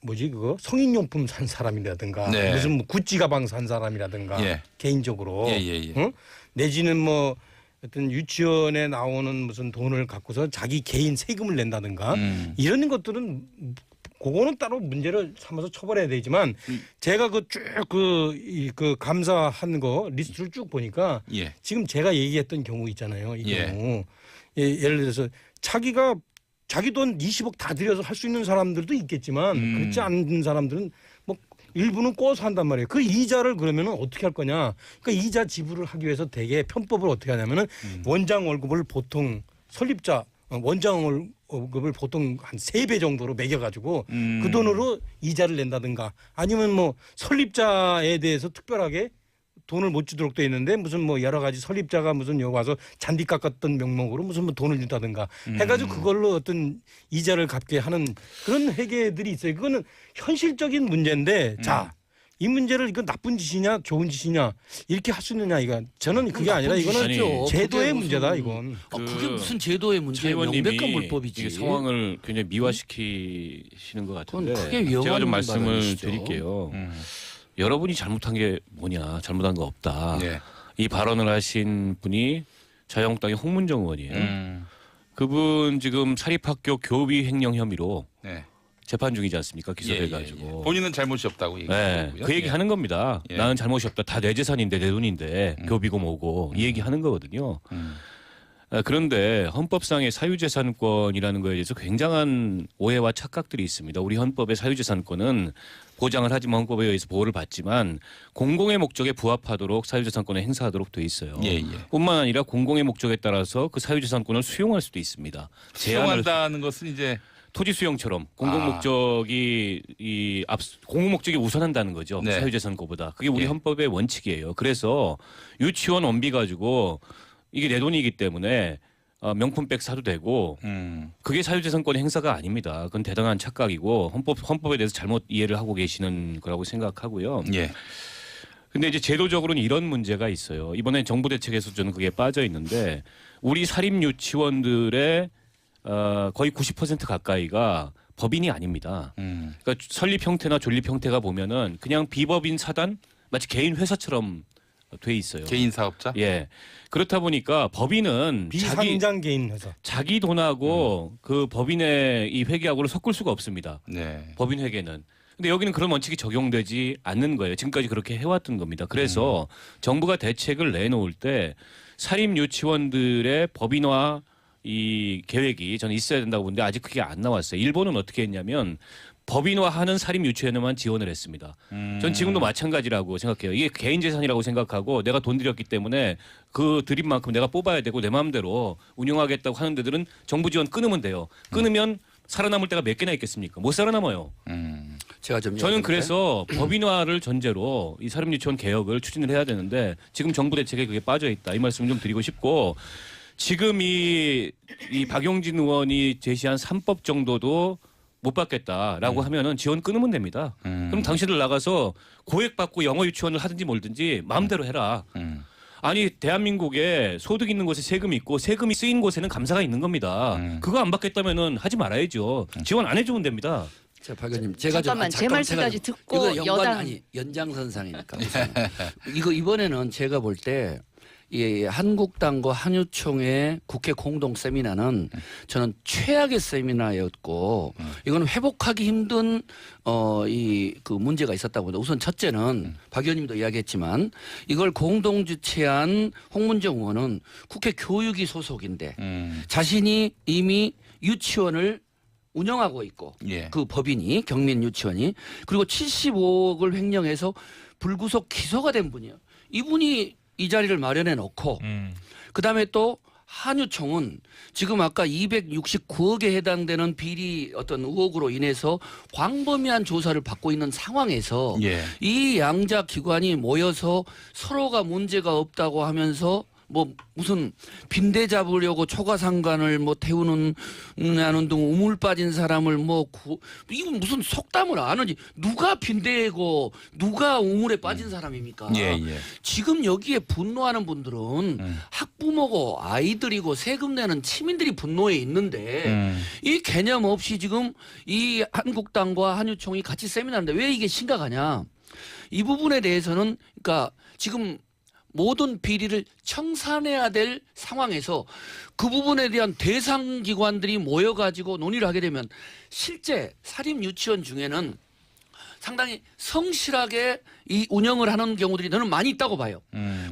뭐지 그거 성인용품 산 사람이라든가 네. 무슨 뭐 구찌 가방 산 사람이라든가 예. 개인적으로 예. 응? 내지는 뭐 어떤 유치원에 나오는 무슨 돈을 갖고서 자기 개인 세금을 낸다든가 이런 것들은 그거는 따로 문제를 삼아서 처벌해야 되지만 제가 그 감사한 거 리스트를 쭉 보니까 예. 지금 제가 얘기했던 경우 있잖아요. 이 예. 경우 예를 들어서 자기가 자기 돈 20억 다 들여서 할 수 있는 사람들도 있겠지만 그렇지 않은 사람들은 뭐 일부는 꿔서 한단 말이에요. 그 이자를 그러면은 어떻게 할 거냐? 그러니까 이자 지불을 하기 위해서 되게 편법을 어떻게 하냐면은 원장 월급을 보통 설립자 원장 월급을 보통 한 3배 정도로 매겨가지고 그 돈으로 이자를 낸다든가 아니면 뭐 설립자에 대해서 특별하게 돈을 못 주도록 돼 있는데 무슨 뭐 여러 가지 설립자가 무슨 여기 와서 잔디 깎았던 명목으로 무슨 뭐 돈을 준다든가 해가지고 그걸로 어떤 이자를 갚게 하는 그런 회계들이 있어요. 그거는 현실적인 문제인데 자. 이 문제를 이거 나쁜 짓이냐 좋은 짓이냐 이렇게 할 수 있느냐 이거 저는 그게 아니라 이거는 짓이죠. 제도의 그게 문제다 무슨- 이건. 그게 무슨 제도의 문제예요? 최 의원님이 명백한 불법이지. 이게 상황을 굉장히 미화시키시는 것 같은데 그건 크게 위험한 제가 좀 말씀을 발언이시죠. 드릴게요. 여러분이 잘못한 게 뭐냐, 잘못한 거 없다. 예. 이 발언을 하신 분이 자유한국당의 홍문정 의원이에요. 그분 지금 사립학교 교비 횡령 혐의로 네. 재판 중이지 않습니까? 기소돼가지고. 본인은 잘못이 없다고 네, 얘기하고요. 그 얘기 하는 겁니다. 예. 나는 잘못이 없다. 다 내 재산인데 내 돈인데 교비고 뭐고 이 얘기 하는 거거든요. 그런데 헌법상의 사유재산권이라는 거에 대해서 굉장한 오해와 착각들이 있습니다. 우리 헌법의 사유재산권은 보장을 하지만 헌법에 의해서 보호를 받지만 공공의 목적에 부합하도록 사유재산권을 행사하도록 돼 있어요. 예, 예. 뿐만 아니라 공공의 목적에 따라서 그 사유재산권을 수용할 수도 있습니다. 수용한다는 것은 이제 토지 수용처럼 공공 목적이 공공 목적이 우선한다는 거죠. 네. 사유재산권보다. 그게 우리 예. 헌법의 원칙이에요. 그래서 유치원 원비 가지고 이게 내 돈이기 때문에 명품백 사도 되고 그게 사유재산권 행사가 아닙니다. 그건 대단한 착각이고 헌법에 대해서 잘못 이해를 하고 계시는 거라고 생각하고요. 예. 근데 이제 제도적으로는 이런 문제가 있어요. 이번에 정부 대책에서 저는 그게 빠져 있는데 우리 사립 유치원들의 거의 90% 가까이가 법인이 아닙니다. 그러니까 설립 형태나 존립 형태가 보면은 그냥 비법인 사단 마치 개인 회사처럼 돼 있어요. 개인 사업자? 예. 그렇다 보니까 법인은 비상장 개인 회사. 자기 돈하고 그 법인의 이 회계하고를 섞을 수가 없습니다. 네. 법인 회계는. 근데 여기는 그런 원칙이 적용되지 않는 거예요. 지금까지 그렇게 해왔던 겁니다. 그래서 정부가 대책을 내놓을 때 사립 유치원들의 법인화 이 계획이 저는 있어야 된다고 보는데 아직 그게 안 나왔어요. 일본은 어떻게 했냐면 법인화하는 사립 유치원에만 지원을 했습니다. 전 지금도 마찬가지라고 생각해요. 이게 개인 재산이라고 생각하고 내가 돈 들였기 때문에 그 드린 만큼 내가 뽑아야 되고 내 마음대로 운영하겠다고 하는 데들은 정부 지원 끊으면 돼요. 끊으면 살아남을 때가 몇 개나 있겠습니까? 못 살아남아요. 제가 좀 저는 이야기할까요? 그래서 법인화를 전제로 이 사립 유치원 개혁을 추진을 해야 되는데 지금 정부 대책에 그게 빠져 있다. 이 말씀 좀 드리고 싶고 지금 이 박용진 의원이 제시한 3법 정도도 못 받겠다라고 하면은 지원 끊으면 됩니다. 그럼 당신들 나가서 고액 받고 영어 유치원을 하든지 뭘든지 마음대로 해라. 아니 대한민국에 소득 있는 곳에 세금이 있고 세금이 쓰인 곳에는 감사가 있는 겁니다. 그거 안 받겠다면은 하지 말아야죠. 지원 안 해주면 됩니다. 자, 박 의원님, 제가 잠깐만, 제 말씀까지 듣고 이거 연관 여당- 아니 연장선상이니까 우선. 이거 이번에는 제가 볼 때 이 한국당과 한유총의 국회 공동 세미나는 저는 최악의 세미나였고 이거는 회복하기 힘든 이 그 문제가 있었다고 봅니다. 우선 첫째는 박 의원님도 이야기했지만 이걸 공동 주최한 홍문정 의원은 국회 교육위 소속인데 자신이 이미 유치원을 운영하고 있고 예. 그 법인이 경민 유치원이 그리고 75억을 횡령해서 불구속 기소가 된 분이에요. 이분이 이 자리를 마련해 놓고 그다음에 또 한유총은 지금 아까 269억에 해당되는 비리 어떤 의혹으로 인해서 광범위한 조사를 받고 있는 상황에서 예. 이 양자 기관이 모여서 서로가 문제가 없다고 하면서 뭐 무슨 빈대 잡으려고 초과상관을 뭐 태우는 등 우물 빠진 사람을 이건 무슨 속담을 안 하지 누가 빈대고 누가 우물에 빠진 사람입니까? 예, 예. 지금 여기에 분노하는 분들은 학부모고 아이들이고 세금 내는 시민들이 분노해 있는데 이 개념 없이 지금 이 한국당과 한유총이 같이 세미나인데 왜 이게 심각하냐? 이 부분에 대해서는 그러니까 지금 모든 비리를 청산해야 될 상황에서 그 부분에 대한 대상 기관들이 모여가지고 논의를 하게 되면 실제 사립 유치원 중에는 상당히 성실하게 이 운영을 하는 경우들이 저는 많이 있다고 봐요.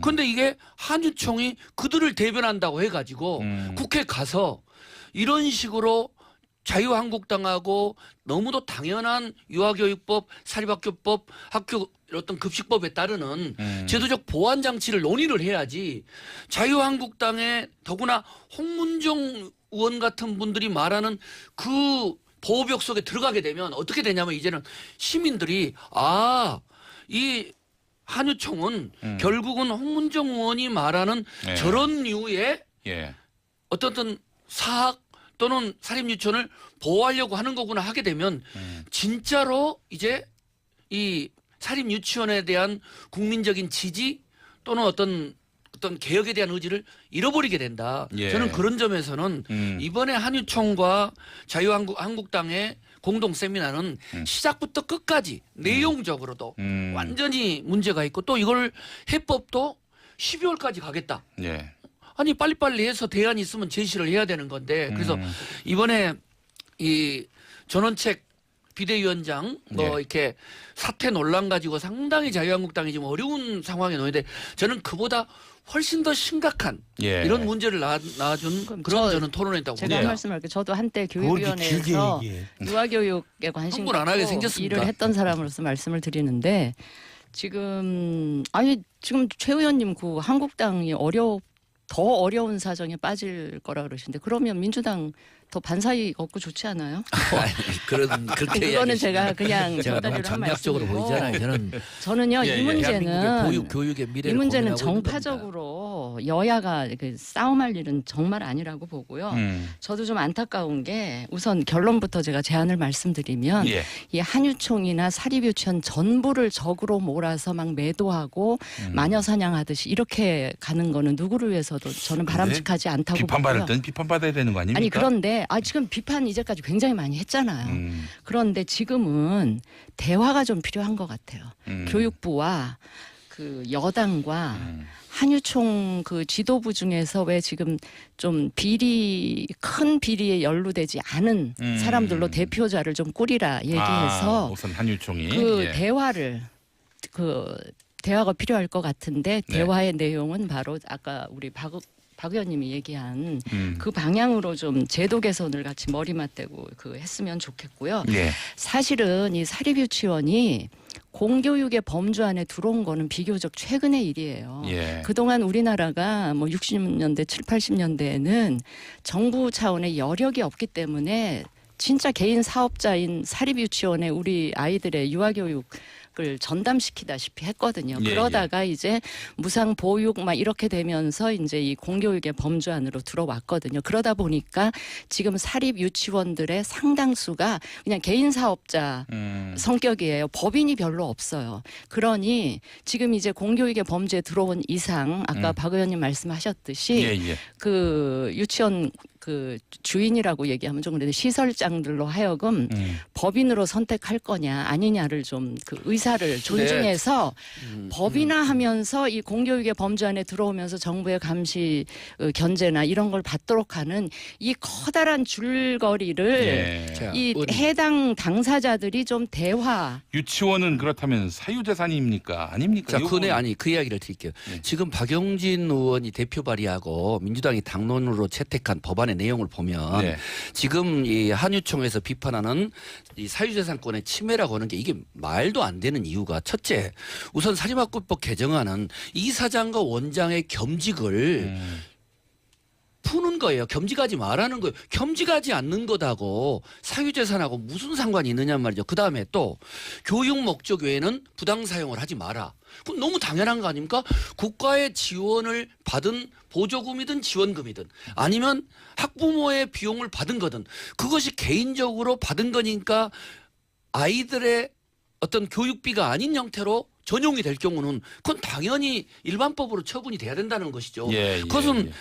그런데 이게 한유총이 그들을 대변한다고 해가지고 국회 가서 이런 식으로 자유한국당하고 너무도 당연한 유아교육법, 사립학교법, 학교 어떤 급식법에 따르는 제도적 보완 장치를 논의를 해야지 자유한국당의 더구나 홍문정 의원 같은 분들이 말하는 그 보호벽 속에 들어가게 되면 어떻게 되냐면 이제는 시민들이 이 한유총은 결국은 홍문정 의원이 말하는 예. 저런 류의 예. 어떤 사학 또는 사립유치원을 보호하려고 하는 거구나 하게 되면 진짜로 이제 이 사립유치원에 대한 국민적인 지지 또는 어떤 개혁에 대한 의지를 잃어버리게 된다. 예. 저는 그런 점에서는 이번에 한유총과 자유한국당의 공동 세미나는 시작부터 끝까지 내용적으로도 완전히 문제가 있고 또 이걸 해법도 12월까지 가겠다. 예. 아니 빨리빨리 해서 대안이 있으면 제시를 해야 되는 건데 그래서 이번에 이 전원책 비대위원장 뭐 예. 이렇게 사퇴 논란 가지고 상당히 자유한국당이 지금 어려운 상황에 놓이는데 저는 그보다 훨씬 더 심각한 예. 이런 문제를 낳아준 그럼 그런 저- 저는 토론했다고 제가 봅니다. 한 말씀할게요. 저도 한때 뭘 이렇게 길게 교육위원회에서 얘기해. 유아교육에 관심 흥분 안 하게 갖고 생겼습니다. 일을 했던 사람으로서 말씀을 드리는데 지금 최 의원님 그 한국당이 더 어려운 사정에 빠질 거라 그러시는데 그러면 민주당 더 반사이 없고 좋지 않아요? 그런 그렇게 그거는 이야기하시면 제가 그냥 제가 너무 전달을 한 전략적으로 말씀이고 보이잖아요. 저는 저는요 예, 예. 이 대한민국의 문제는 보육 교육의 미래를 이 문제는 고민하고 있는 겁니다. 정파적으로 여야가 그 싸움할 일은 정말 아니라고 보고요. 저도 좀 안타까운 게 우선 결론부터 제가 제안을 말씀드리면 예. 이 한유총이나 사립유치원 전부를 적으로 몰아서 막 매도하고 마녀 사냥하듯이 이렇게 가는 거는 누구를 위해서도 저는 바람직하지 않다고 비판받을 보고요. 때는 비판받아야 되는 거 아닙니까? 아니 그런데 지금 비판 이제까지 굉장히 많이 했잖아요. 그런데 지금은 대화가 좀 필요한 것 같아요. 교육부와 그 여당과 한유총 그 지도부 중에서 왜 지금 좀 큰 비리에 연루되지 않은 사람들로 대표자를 좀 꾸리라 얘기해서 우선 한유총이 그 예. 대화가 필요할 것 같은데 네. 대화의 내용은 바로 아까 우리 박 의원님이 얘기한 그 방향으로 좀 제도 개선을 같이 머리 맞대고 했으면 좋겠고요. 예. 사실은 이 사립유치원이 공교육의 범주 안에 들어온 거는 비교적 최근의 일이에요. 예. 그동안 우리나라가 뭐 60년대, 7, 80년대에는 정부 차원의 여력이 없기 때문에 진짜 개인 사업자인 사립유치원에 우리 아이들의 유아교육을 전담시키다시피 했거든요. 예, 그러다가 이제 무상 보육 막 이렇게 되면서 이제 이 공교육의 범주 안으로 들어왔거든요. 그러다 보니까 지금 사립 유치원들의 상당수가 그냥 개인 사업자 성격이에요. 법인이 별로 없어요. 그러니 지금 이제 공교육의 범주에 들어온 이상 아까 박 의원님 말씀하셨듯이 예, 예. 그 유치원 그 주인이라고 얘기하면 좀 그런데 시설장들로 하여금 법인으로 선택할 거냐 아니냐를 좀 그 의사를 존중해서 법인화하면서 이 공교육의 범주 안에 들어오면서 정부의 감시 견제나 이런 걸 받도록 하는 이 커다란 줄거리를 예. 자, 이 의원님. 해당 당사자들이 좀 대화 유치원은 그렇다면 사유재산입니까? 아닙니까? 자, 요거는- 그 이야기를 드릴게요. 네. 지금 박용진 의원이 대표 발의하고 민주당이 당론으로 채택한 법안의 내용을 보면 네. 지금 이 한유총에서 비판하는 이 사유재산권의 침해라고 하는 게 이게 말도 안 되는 이유가 첫째, 우선 사립학교법 개정안은 이사장과 원장의 겸직을 푸는 거예요. 겸직하지 말라는 거예요. 겸직하지 않는 것하고 사유재산하고 무슨 상관이 있느냐 말이죠. 그다음에 또 교육 목적 외에는 부당 사용을 하지 마라. 그건 너무 당연한 거 아닙니까? 국가의 지원을 받은 보조금이든 지원금이든 아니면 학부모의 비용을 받은 거든 그것이 개인적으로 받은 거니까 아이들의 어떤 교육비가 아닌 형태로 전용이 될 경우는 그건 당연히 일반법으로 처분이 돼야 된다는 것이죠. 예, 예, 그것은 예.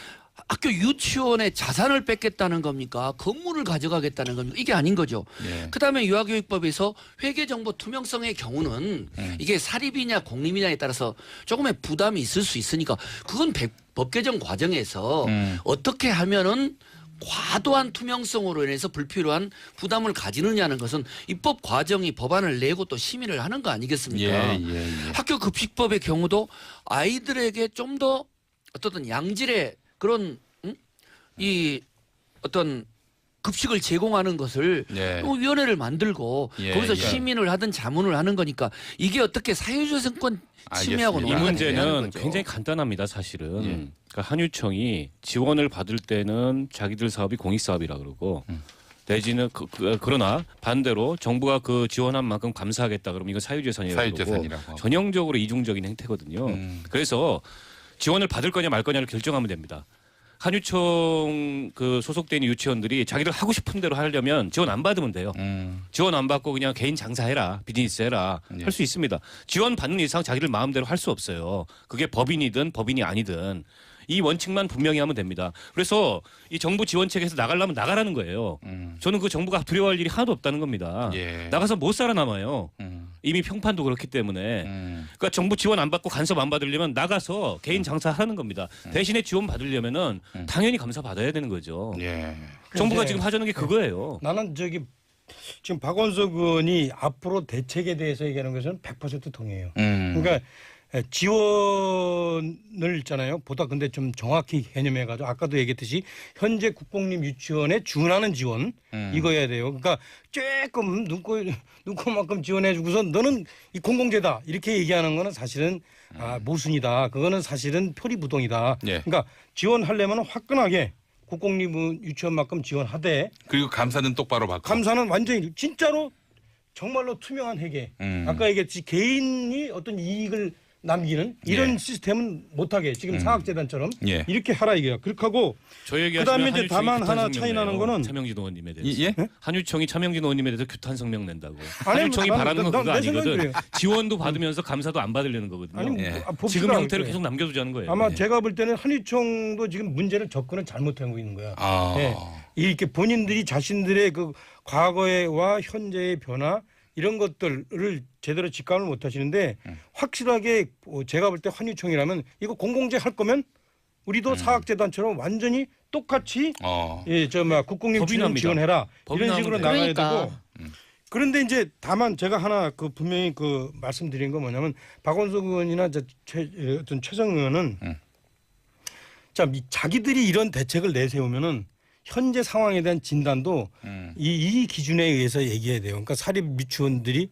학교 유치원의 자산을 뺏겠다는 겁니까? 건물을 가져가겠다는 겁니까? 이게 아닌 거죠. 예. 그다음에 유아교육법에서 회계정보 투명성의 경우는 이게 사립이냐 공립이냐에 따라서 조금의 부담이 있을 수 있으니까 그건 법 개정 과정에서 어떻게 하면은 과도한 투명성으로 인해서 불필요한 부담을 가지느냐는 것은 입법 과정이 법안을 내고 또 심의를 하는 거 아니겠습니까? 예, 예, 예. 학교 급식법의 경우도 아이들에게 좀 더 어떤 양질의 그런 이 어떤 급식을 제공하는 것을 네. 또 위원회를 만들고 예, 거기서 예. 시민을 하든 자문을 하는 거니까 이게 어떻게 사유재산권 침해하고 알겠습니다. 이 논란이 되냐는 문제는 거죠. 굉장히 간단합니다, 사실은. 예. 그러니까 한유총이 지원을 받을 때는 자기들 사업이 공익 사업이라 그러고 내지는 그러나 반대로 정부가 그 지원한 만큼 감사하겠다 그러면 이건 사유재산이라고 그러고 사유재산이라고. 전형적으로 이중적인 행태거든요. 그래서 지원을 받을 거냐 말 거냐를 결정하면 됩니다. 한유총 그 소속된 유치원들이 자기들 하고 싶은 대로 하려면 지원 안 받으면 돼요. 지원 안 받고 그냥 개인 장사해라, 비즈니스 해라 예. 할 수 있습니다. 지원 받는 이상 자기들 마음대로 할 수 없어요. 그게 법인이든 법인이 아니든 이 원칙만 분명히 하면 됩니다. 그래서 이 정부 지원책에서 나가려면 나가라는 거예요. 저는 그 정부가 두려워할 일이 하나도 없다는 겁니다. 예. 나가서 못 살아남아요. 이미 평판도 그렇기 때문에. 그러니까 정부 지원 안 받고 간섭 안 받으려면 나가서 개인 장사하는 겁니다. 대신에 지원 받으려면은 당연히 감사 받아야 되는 거죠. 예. 정부가 근데 지금 하자는 게 그거예요. 나는 지금 박원석 의원이 앞으로 대책에 대해서 얘기하는 것은 100% 동의해요. 그러니까 지원을 있잖아요. 보다 근데 좀 정확히 개념해가지고 아까도 얘기했듯이 현재 국공립 유치원에 준하는 지원 이거 해야 돼요. 그러니까 조금 눈코만큼 지원해주고서 너는 이 공공재다 이렇게 얘기하는 거는 사실은 모순이다. 그거는 사실은 표리부동이다. 예. 그러니까 지원하려면 화끈하게 국공립 유치원만큼 지원하되 그리고 감사는 똑바로 받고. 감사는 완전히 진짜로 정말로 투명한 회계. 아까 얘기했듯이 개인이 어떤 이익을 남기는 이런 예. 시스템은 못하게 지금 사학재단처럼 예. 이렇게 하라 이거야. 그렇게 하고 저 얘기하시면 그다음에 이제 한유총이 다만 규탄 하나 성명 차이 나는 내요. 거는 차명진 의원님에 대해서. 예? 한유총이 차명진 의원님에 대해서 규탄 성명 낸다고. 아니, 한유총이 나는- 바라는 건 난- 그거 내 생각은 아니거든. 그래요. 지원도 받으면서 감사도 안 받으려는 거거든요. 아니 예. 봅시다. 지금 형태로 그래. 계속 남겨두자는 거예요. 아마 예. 제가 볼 때는 한유총도 지금 문제를 접근을 잘못하고 있는 거야. 아. 예. 이렇게 본인들이 자신들의 그 과거와 현재의 변화 이런 것들을 제대로 직감을 못 하시는데 확실하게 제가 볼 때 한유총이라면 이거 공공재 할 거면 우리도 사학재단처럼 완전히 똑같이 예, 국공립 법이 지원 납니다. 지원해라 법이 이런 식으로 나오면 나가야 그러니까. 되고 그런데 이제 다만 제가 하나 그 분명히 그 말씀드린 건 뭐냐면 박원석 의원이나 어떤 최성 의원은 자기들이 이런 대책을 내세우면은 현재 상황에 대한 진단도 이 기준에 의해서 얘기해야 돼요. 그러니까 사립 유치원들이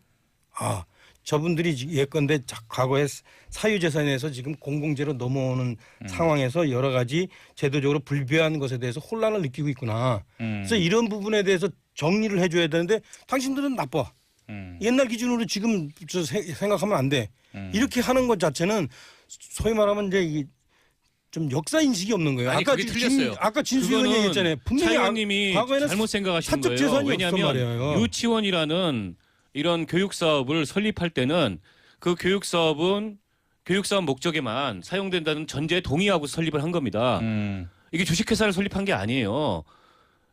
저분들이 예컨대 과거에 사유재산에서 지금 공공재로 넘어오는 상황에서 여러 가지 제도적으로 불비한 것에 대해서 혼란을 느끼고 있구나. 그래서 이런 부분에 대해서 정리를 해줘야 되는데 당신들은 나빠. 옛날 기준으로 지금 생각하면 안 돼. 이렇게 하는 것 자체는 소위 말하면 이제 좀 역사 인식이 없는 거예요. 아니, 그게 틀렸어요. 아까 진수 의원이 얘기했잖아요. 분명히 차 의원님이 과거에는 잘못 생각하시는 사적 거예요. 재산이 왜냐하면 없단 말이에요. 유치원이라는 이런 교육 사업을 설립할 때는 그 교육 사업은 교육 사업 목적에만 사용된다는 전제에 동의하고 설립을 한 겁니다. 이게 주식회사를 설립한 게 아니에요.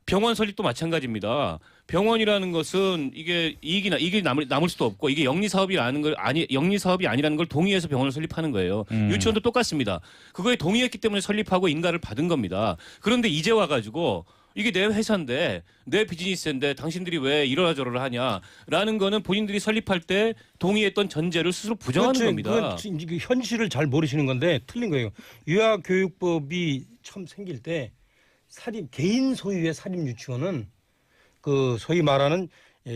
병원 설립도 마찬가지입니다. 병원이라는 것은 이게 이익이 남을 수도 없고 이게 영리 사업이 아니라는 걸 동의해서 병원을 설립하는 거예요. 유치원도 똑같습니다. 그거에 동의했기 때문에 설립하고 인가를 받은 겁니다. 그런데 이제 와가지고 이게 내 회사인데 내 비즈니스인데 당신들이 왜 이러라 저러라 하냐라는 거는 본인들이 설립할 때 동의했던 전제를 스스로 부정하는 겁니다. 그건 그 현실을 잘 모르시는 건데 틀린 거예요. 유아교육법이 처음 생길 때 개인 소유의 사립 유치원은 그 소위 말하는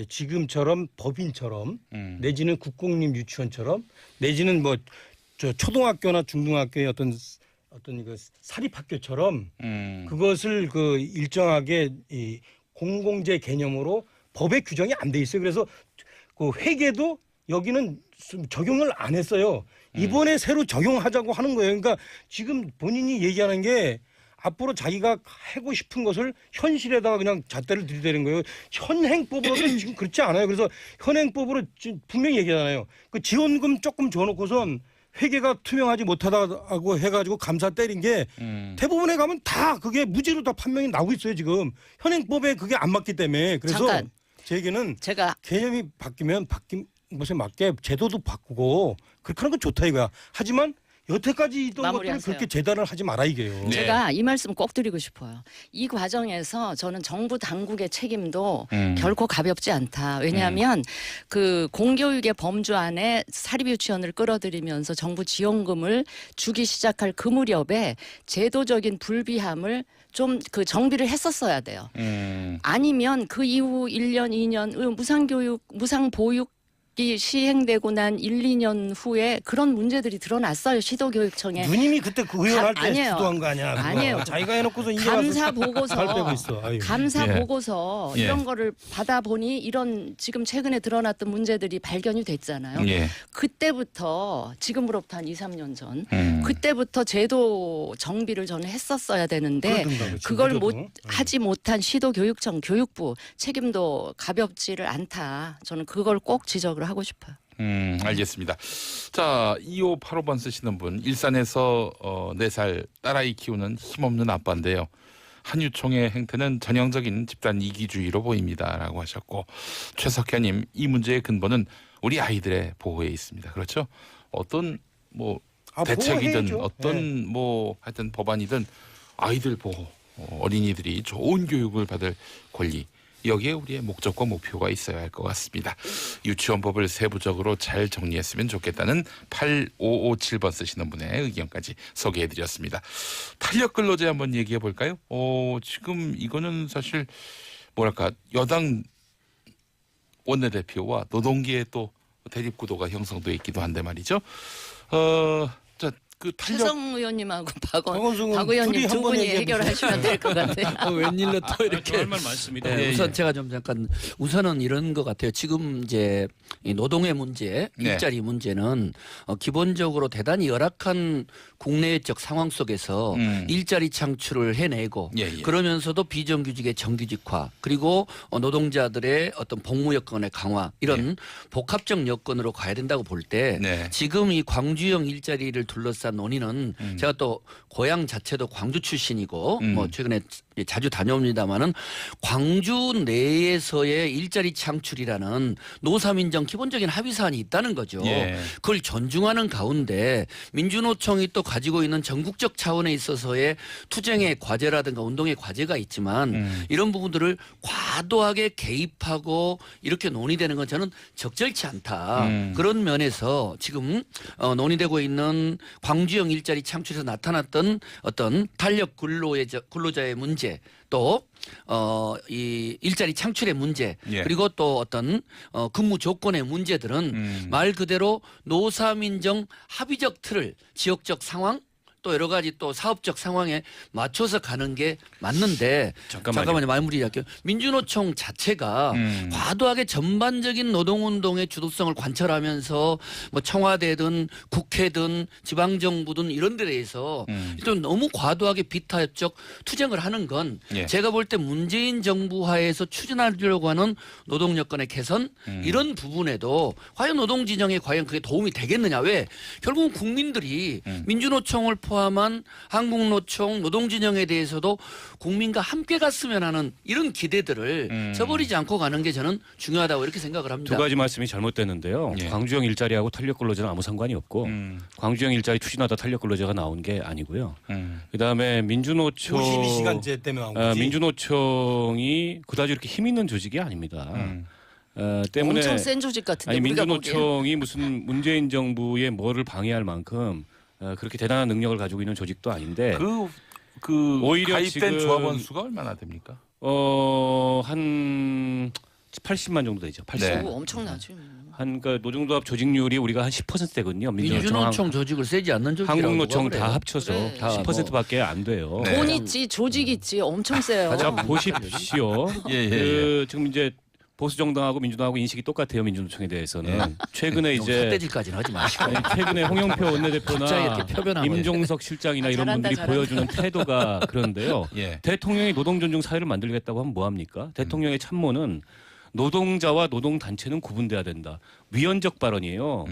지금처럼 법인처럼 내지는 국공립 유치원처럼 내지는 뭐 초등학교나 중등학교의 어떤 그 사립학교처럼 그것을 그 일정하게 이 공공재 개념으로 법에 규정이 안 돼 있어요. 그래서 그 회계도 여기는 적용을 안 했어요. 이번에 새로 적용하자고 하는 거예요. 그러니까 지금 본인이 얘기하는 게 앞으로 자기가 하고 싶은 것을 현실에다가 그냥 잣대를 들이대는 거예요. 현행법으로는 지금 그렇지 않아요. 그래서 현행법으로 분명히 얘기하잖아요. 그 지원금 조금 줘놓고선 회계가 투명하지 못하다고 해가지고 감사 때린 게 대부분에 가면 다 그게 무죄로 다 판명이 나오고 있어요. 지금 현행법에 그게 안 맞기 때문에. 그래서 잠깐. 제 얘기는 제가 개념이 바뀌면 바뀐 것에 맞게 제도도 바꾸고 그렇게 하는 건 좋다 이거야. 하지만 여태까지 있던 것들을 마무리하세요. 그렇게 재단을 하지 마라 이게요. 네. 제가 이 말씀 꼭 드리고 싶어요. 이 과정에서 저는 정부 당국의 책임도 결코 가볍지 않다. 왜냐하면 그 공교육의 범주 안에 사립유치원을 끌어들이면서 정부 지원금을 주기 시작할 그 무렵에 제도적인 불비함을 좀 그 정비를 했었어야 돼요. 아니면 그 이후 1년, 2년 무상보육 이 시행되고 난 1, 2년 후에 그런 문제들이 드러났어요. 시도교육청에. 누님이 그때 그 의원 할 때 아니에요. 주도한 거 아니야? 그거. 아니에요. 자기가 해놓고서 이제 감사 와서 보고서 발 빼고 있어. 아유. 감사 예. 보고서 예. 이런 거를 받아보니 이런 지금 최근에 드러났던 문제들이 발견이 됐잖아요. 예. 그때부터 지금으로부터 한 2, 3년 전 그때부터 제도 정비를 저는 했었어야 되는데 그러든가, 그치. 그걸 그래도. 하지 못한 시도교육청 교육부 책임도 가볍지를 않다. 저는 그걸 꼭 지적을 하고 싶어요. 알겠습니다. 자, 2585번 쓰시는 분, 일산에서 4살 딸아이 키우는 힘없는 아빠인데요. 한유총의 행태는 전형적인 집단 이기주의로 보입니다라고 하셨고, 최석현님, 이 문제의 근본은 우리 아이들의 보호에 있습니다. 그렇죠? 어떤 뭐 대책이든 보호해야죠. 어떤 뭐 하여튼 법안이든 아이들 보호, 어린이들이 좋은 교육을 받을 권리, 여기에 우리의 목적과 목표가 있어야 할 것 같습니다. 유치원법을 세부적으로 잘 정리했으면 좋겠다는 8557번 쓰시는 분의 의견까지 소개해드렸습니다. 탄력 근로제 한번 얘기해 볼까요? 지금 이거는 사실 뭐랄까 여당 원내대표와 노동계의 또 대립 구도가 형성돼 있기도 한데 말이죠. 그 탄력 최성 의원님하고 박원순은 박 의원님 둘이 두 한번 분이 얘기해 해결하시면 될 것 같아요. 웬일로 또 이렇게 할 말 많습니다. 네, 예, 우선 예. 제가 좀 잠깐 우선은 이런 것 같아요. 지금 이제 이 노동의 문제, 네. 일자리 문제는 기본적으로 대단히 열악한 국내적 상황 속에서 일자리 창출을 해내고 예, 예. 그러면서도 비정규직의 정규직화 그리고 노동자들의 어떤 복무 여건의 강화 이런 복합적 여건으로 가야 된다고 볼 때 네. 지금 이 광주형 일자리를 둘러싼 논의는 제가 또 고향 자체도 광주 출신이고 뭐 최근에 자주 다녀옵니다마는 광주 내에서의 일자리 창출이라는 노사민정 기본적인 합의 사안이 있다는 거죠. 예. 그걸 존중하는 가운데 민주노총이 또 가지고 있는 전국적 차원에 있어서의 투쟁의 과제라든가 운동의 과제가 있지만 이런 부분들을 과도하게 개입하고 이렇게 논의되는 건 저는 적절치 않다. 그런 면에서 지금 논의되고 있는 광주형 일자리 창출에서 나타났던 어떤 탄력 근로자의 문제 또 이 일자리 창출의 문제 예. 그리고 또 어떤 근무 조건의 문제들은 말 그대로 노사민정 합의적 틀을 지역적 상황 또 여러 가지 또 사업적 상황에 맞춰서 가는 게 맞는데 잠깐만요 마무리할게요. 민주노총 자체가 과도하게 전반적인 노동운동의 주도성을 관철하면서 뭐 청와대든 국회든 지방정부든 이런 데 대해서 좀 너무 과도하게 비타협적 투쟁을 하는 건 예. 제가 볼 때 문재인 정부 하에서 추진하려고 하는 노동 여건의 개선 이런 부분에도 과연 노동 진영에 과연 그게 도움이 되겠느냐. 왜 결국은 국민들이 민주노총을 포함한 한국노총 노동진영에 대해서도 국민과 함께 갔으면 하는 이런 기대들을 저버리지 않고 가는 게 저는 중요하다고 이렇게 생각을 합니다. 두 가지 말씀이 잘못됐는데요. 예. 광주형 일자리하고 탄력 근로제는 아무 상관이 없고 광주형 일자리 추진하다 탄력 근로제가 나온 게 아니고요. 그다음에 민주노총 52시간제 때문에 나온 거지. 민주노총이 그다지 이렇게 힘 있는 조직이 아닙니다. 때문에 엄청 센 조직 같은데 아니 우리가 보기엔. 민주노총이 무슨 문재인 정부의 뭐를 방해할 만큼 그렇게 대단한 능력을 가지고 있는 조직도 아닌데 그 오히려 가입된 지금- 조합원 수가 얼마나 됩니까? 한 80만 정도 되죠. 80. 네. 오, 엄청나죠. 그러니까 노동조합 조직률이 우리가 한 10%대거든요. 민주노총 조직을 세지 않는 조직이라고 한국노총 누가 다 그래요? 합쳐서 그래. 다 10%밖에 안 돼요. 네. 돈 있지 조직 있지 엄청 세요. 자 보십시오. 예, 예, 그 지금 이제 보수 정당하고 민주당하고 인식이 똑같아요. 민주노총에 대해서는 네. 최근에 좀 이제 삿대질까지는 하지 마시고 아니, 최근에 홍영표 갑자기 원내대표나 이렇게 표변하고 임종석 실장이나 이런 잘한다, 분들이 잘한다. 보여주는 태도가 그런데요. 예. 대통령이 노동존중 사회를 만들겠다고 하면 뭐 합니까? 대통령의 참모는 노동자와 노동단체는 구분돼야 된다. 위헌적 발언이에요.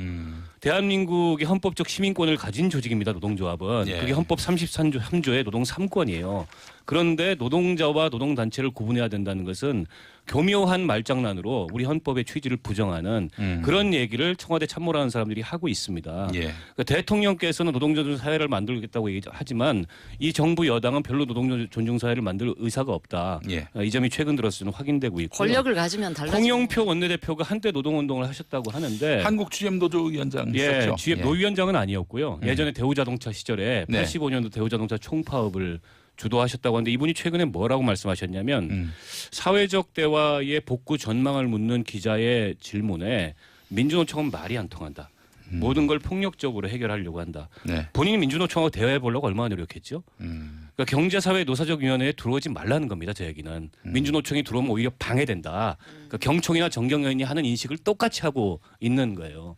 대한민국의 헌법적 시민권을 가진 조직입니다. 노동조합은. 예. 그게 헌법 33조의 노동 3권이에요. 그런데 노동자와 노동단체를 구분해야 된다는 것은 교묘한 말장난으로 우리 헌법의 취지를 부정하는 그런 얘기를 청와대 참모라는 사람들이 하고 있습니다. 예. 그러니까 대통령께서는 노동존중 사회를 만들겠다고 얘기하지만 이 정부 여당은 별로 노동존중 사회를 만들 의사가 없다. 예. 이 점이 최근 들어서는 확인되고 있고. 권력을 가지면 달라지죠. 홍영표 원내대표가 한때 노동운동을 하셨다고 하는데 한국 GM노조 위원장 예, 있었죠. GM 예. 노위원장은 아니었고요. 예전에 대우자동차 시절에 네. 85년도 대우자동차 총파업을 주도하셨다고 하는데 이분이 최근에 뭐라고 말씀하셨냐면 사회적 대화의 복구 전망을 묻는 기자의 질문에 민주노총은 말이 안 통한다. 모든 걸 폭력적으로 해결하려고 한다. 네. 본인이 민주노총하고 대화해 보려고 얼마나 노력했죠? 그러니까 경제사회 노사적위원회에 들어오지 말라는 겁니다. 제 얘기는. 민주노총이 들어오면 오히려 방해된다. 그러니까 경총이나 정경련이 하는 인식을 똑같이 하고 있는 거예요.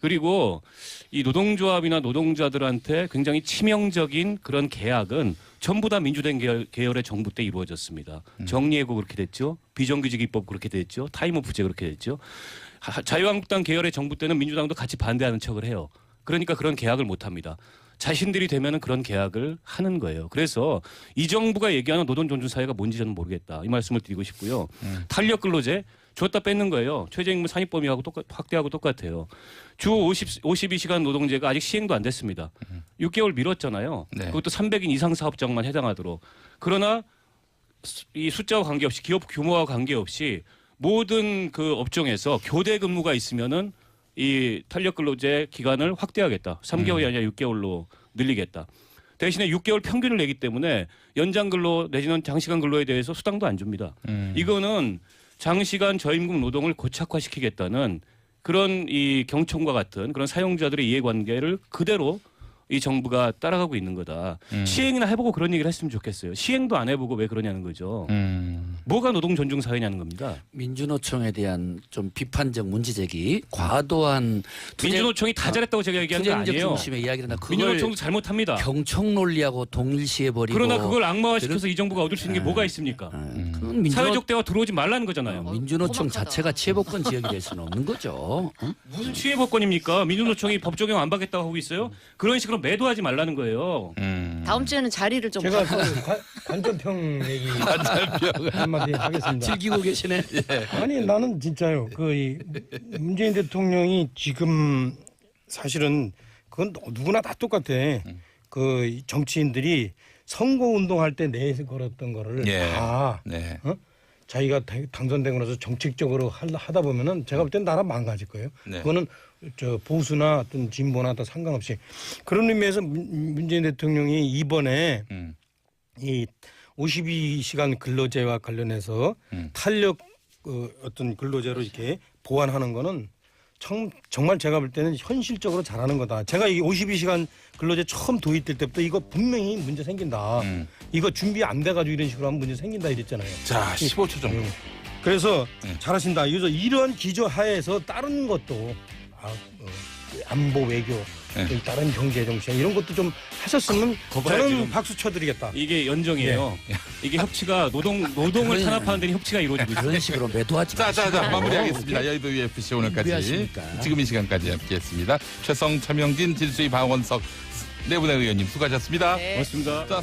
그리고 이 노동조합이나 노동자들한테 굉장히 치명적인 그런 계약은 전부 다 민주당 계열의 정부 때 이루어졌습니다. 정리해고 그렇게 됐죠. 비정규직 입법 그렇게 됐죠. 타임오프제 그렇게 됐죠. 자유한국당 계열의 정부 때는 민주당도 같이 반대하는 척을 해요. 그러니까 그런 계약을 못 합니다. 자신들이 되면은 그런 계약을 하는 거예요. 그래서 이 정부가 얘기하는 노동 존중 사회가 뭔지 저는 모르겠다. 이 말씀을 드리고 싶고요. 탄력 근로제 줬다 뺏는 거예요. 최저임금 산입 범위하고 확대하고 똑같아요. 주 52시간 노동제가 아직 시행도 안 됐습니다. 6개월 미뤘잖아요. 네. 그것도 300인 이상 사업장만 해당하도록. 그러나 이 숫자와 관계없이 기업 규모와 관계없이 모든 그 업종에서 교대 근무가 있으면은 이 탄력 근로제 기간을 확대하겠다. 3개월이 아니라 6개월로 늘리겠다. 대신에 6개월 평균을 내기 때문에 연장 근로 내지는 장시간 근로에 대해서 수당도 안 줍니다. 이거는 장시간 저임금 노동을 고착화시키겠다는 그런 이 경총과 같은 그런 사용자들의 이해관계를 그대로 이 정부가 따라가고 있는 거다. 시행이나 해보고 그런 얘기를 했으면 좋겠어요. 시행도 안 해보고 왜 그러냐는 거죠. 뭐가 노동 존중 사회냐는 겁니다. 민주노총에 대한 좀 비판적 문제 제기, 과도한 민주노총이 다 잘했다고 제가 얘기한 게 투쟁적 아니에요. 중심의 이야기를 그걸 민주노총도 잘못합니다. 경총 논리하고 동일시해 버리고. 그러나 그걸 악마화시켜서 이 정부가 얻을 수 있는 게 뭐가 있습니까? 그건 사회적 대화 들어오지 말라는 거잖아요. 민주노총 고막하다. 자체가 치해복권 지역이 될 수는 없는 거죠. 응? 무슨 취해법권입니까? 민주노총이 법 적용 안 받겠다고 하고 있어요? 그런 식으로 매도하지 말라는 거예요. 다음 주에는 자리를 좀 제가 그 관전평 얘기 한마디 하겠습니다. 즐기고 계시네. 아니 나는 진짜요. 이 문재인 대통령이 지금 사실은 그건 누구나 다 똑같아. 그 정치인들이 선거 운동할 때 내걸었던 거를 예. 다 네. 자기가 당선되고 나서 정책적으로 하다 보면은 제가 볼 땐 나라 망가질 거예요. 네. 그거는 저 보수나 어떤 진보나 다 상관없이 그런 의미에서 문재인 대통령이 이번에 이 52시간 근로제와 관련해서 탄력 어떤 근로제로 이렇게 보완하는 거는 정말 제가 볼 때는 현실적으로 잘하는 거다. 제가 이 52시간 근로제 처음 도입될 때부터 이거 분명히 문제 생긴다. 이거 준비 안 돼가지고 이런 식으로 하면 문제 생긴다 이랬잖아요. 자, 15초 정도. 그래서 잘하신다. 그래서 이런 기조 하에서 다른 것도 안보 외교 또 다른 경제 정책 이런 것도 좀 하셨으면 거봐요, 저는 지금. 박수 쳐드리겠다. 이게 연정이에요. 이게 협치가 노동을 그러네. 탄압하는 데는 협치가 이루어지고 있어요. 그런 식으로 매도하지 자, 마시고. 마무리하겠습니다. 여의도 UFC 오늘까지 준비하십니까? 지금 이 시간까지 함께했습니다. 최성, 차명진, 진수희, 방원석 네 분의 의원님 수고하셨습니다. 네. 고맙습니다. 자,